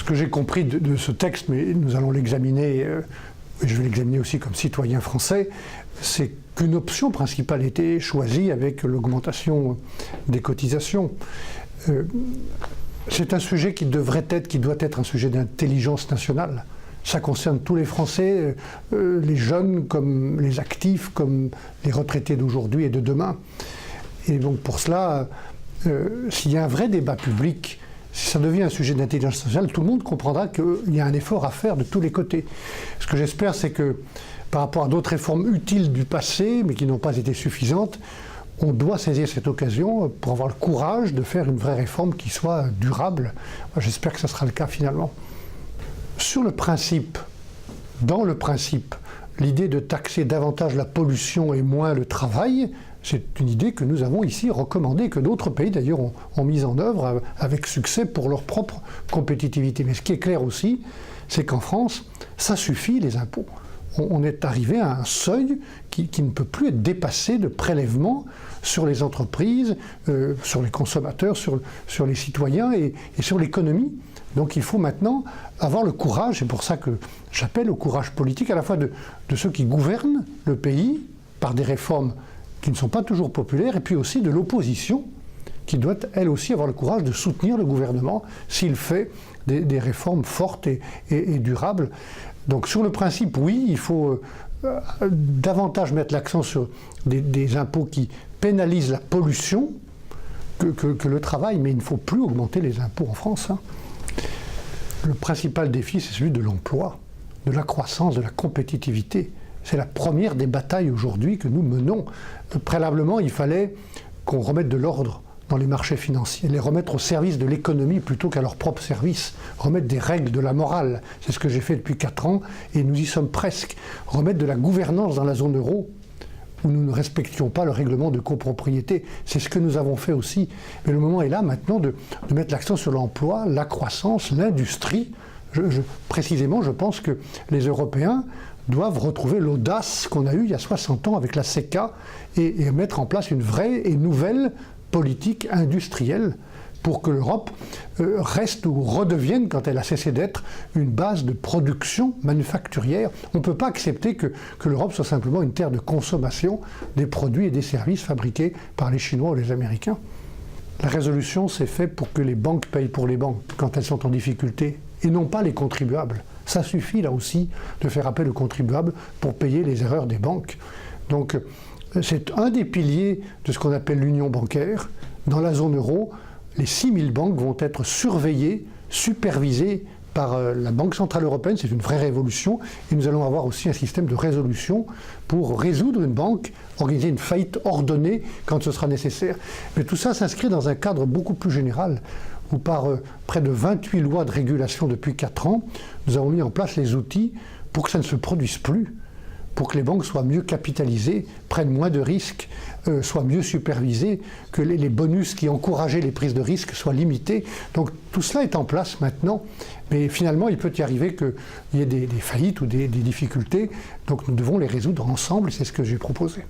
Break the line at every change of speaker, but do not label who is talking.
que j'ai compris de ce texte, mais nous allons l'examiner, et je vais l'examiner aussi comme citoyen français, c'est qu'une option principale était choisie avec l'augmentation des cotisations. C'est un sujet qui doit être un sujet d'intelligence nationale. Ça concerne tous les Français, les jeunes comme les actifs, comme les retraités d'aujourd'hui et de demain. Et donc pour cela, s'il y a un vrai débat public, si ça devient un sujet d'intelligence nationale, tout le monde comprendra qu'il y a un effort à faire de tous les côtés. Ce que j'espère, c'est que par rapport à d'autres réformes utiles du passé, mais qui n'ont pas été suffisantes, on doit saisir cette occasion pour avoir le courage de faire une vraie réforme qui soit durable. J'espère que ce sera le cas finalement. Sur le principe, dans le principe, l'idée de taxer davantage la pollution et moins le travail, c'est une idée que nous avons ici recommandée, que d'autres pays d'ailleurs ont mise en œuvre avec succès pour leur propre compétitivité. Mais ce qui est clair aussi, c'est qu'en France, ça suffit les impôts. On est arrivé à un seuil qui ne peut plus être dépassé de prélèvements sur les entreprises, sur les consommateurs, sur les citoyens et sur l'économie. Donc il faut maintenant avoir le courage, c'est pour ça que j'appelle au courage politique à la fois de ceux qui gouvernent le pays par des réformes qui ne sont pas toujours populaires, et puis aussi de l'opposition qui doit elle aussi avoir le courage de soutenir le gouvernement s'il fait des réformes fortes et durables. Donc sur le principe, oui, il faut davantage mettre l'accent sur des impôts qui pénalisent la pollution que le travail, mais il ne faut plus augmenter les impôts en France. Le principal défi, c'est celui de l'emploi, de la croissance, de la compétitivité. C'est la première des batailles aujourd'hui que nous menons. Préalablement, il fallait qu'on remette de l'ordre dans les marchés financiers, les remettre au service de l'économie plutôt qu'à leur propre service, remettre des règles, de la morale. C'est ce que j'ai fait depuis 4 ans et nous y sommes presque. Remettre de la gouvernance dans la zone euro, où nous ne respections pas le règlement de copropriété. C'est ce que nous avons fait aussi. Mais le moment est là maintenant de mettre l'accent sur l'emploi, la croissance, l'industrie. Précisément, je pense que les Européens doivent retrouver l'audace qu'on a eue il y a 60 ans avec la CECA et mettre en place une vraie et nouvelle politique industrielle pour que l'Europe reste ou redevienne, quand elle a cessé d'être, une base de production manufacturière. On ne peut pas accepter que l'Europe soit simplement une terre de consommation des produits et des services fabriqués par les Chinois ou les Américains. La résolution, c'est fait pour que les banques payent pour les banques quand elles sont en difficulté, et non pas les contribuables. Ça suffit là aussi de faire appel aux contribuables pour payer les erreurs des banques. Donc c'est un des piliers de ce qu'on appelle l'union bancaire. Dans la zone euro, les 6000 banques vont être surveillées, supervisées par la Banque Centrale Européenne. C'est une vraie révolution. Et nous allons avoir aussi un système de résolution pour résoudre une banque, organiser une faillite ordonnée quand ce sera nécessaire. Mais tout ça s'inscrit dans un cadre beaucoup plus général, où par près de 28 lois de régulation depuis 4 ans, nous avons mis en place les outils pour que ça ne se produise plus, pour que les banques soient mieux capitalisées, prennent moins de risques, soient mieux supervisées, que les bonus qui encourageaient les prises de risques soient limités. Donc tout cela est en place maintenant, mais finalement il peut y arriver qu'il y ait des faillites ou des difficultés, donc nous devons les résoudre ensemble, c'est ce que j'ai proposé.